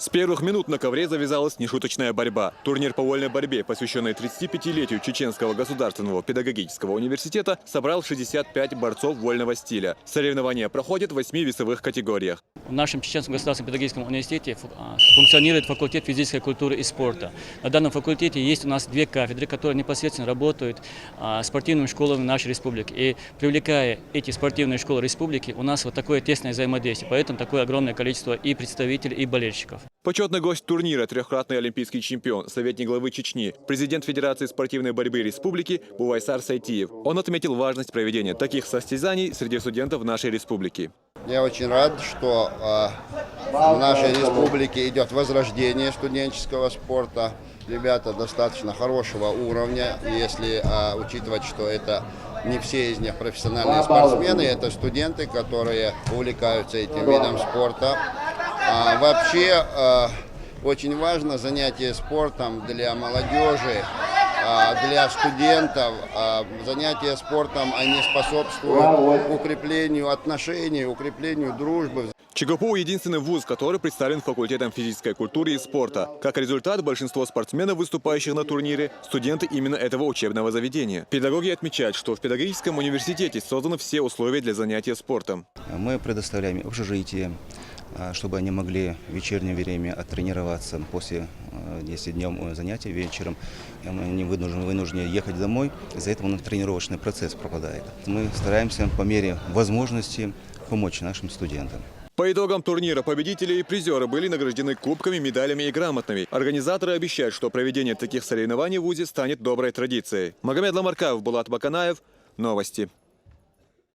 С первых минут на ковре завязалась нешуточная борьба. Турнир по вольной борьбе, посвященный 35-летию Чеченского государственного педагогического университета, собрал 65 борцов вольного стиля. Соревнования проходят в 8 весовых категориях. В нашем Чеченском государственном педагогическом университете функционирует факультет физической культуры и спорта. На данном факультете есть у нас 2 кафедры, которые непосредственно работают с спортивными школами нашей республики. И привлекая эти спортивные школы республики, у нас вот такое тесное взаимодействие. Поэтому такое огромное количество и представителей, и болельщиков. Почетный гость турнира – трехкратный олимпийский чемпион, советник главы Чечни, президент Федерации спортивной борьбы республики Бувайсар Сайтиев. Он отметил важность проведения таких состязаний среди студентов нашей республики. Я очень рад, что в нашей республике идет возрождение студенческого спорта. Ребята достаточно хорошего уровня, если учитывать, что это не все из них профессиональные спортсмены, это студенты, которые увлекаются этим видом спорта. Вообще очень важно занятие спортом для молодежи, для студентов. Занятия спортом, они способствуют укреплению отношений, укреплению дружбы. ЧГПУ – единственный вуз, который представлен факультетом физической культуры и спорта. Как результат, большинство спортсменов, выступающих на турнире, студенты именно этого учебного заведения. Педагоги отмечают, что в педагогическом университете созданы все условия для занятия спортом. Мы предоставляем общежитие, чтобы они могли в вечернее время оттренироваться после, если днем занятий, вечером они вынуждены ехать домой, из-за этого тренировочный процесс пропадает. Мы стараемся по мере возможности помочь нашим студентам. По итогам турнира победители и призеры были награждены кубками, медалями и грамотами. Организаторы обещают, что проведение таких соревнований в ВУЗе станет доброй традицией. Магомед Ламаркаев, Булат Баканаев. Новости.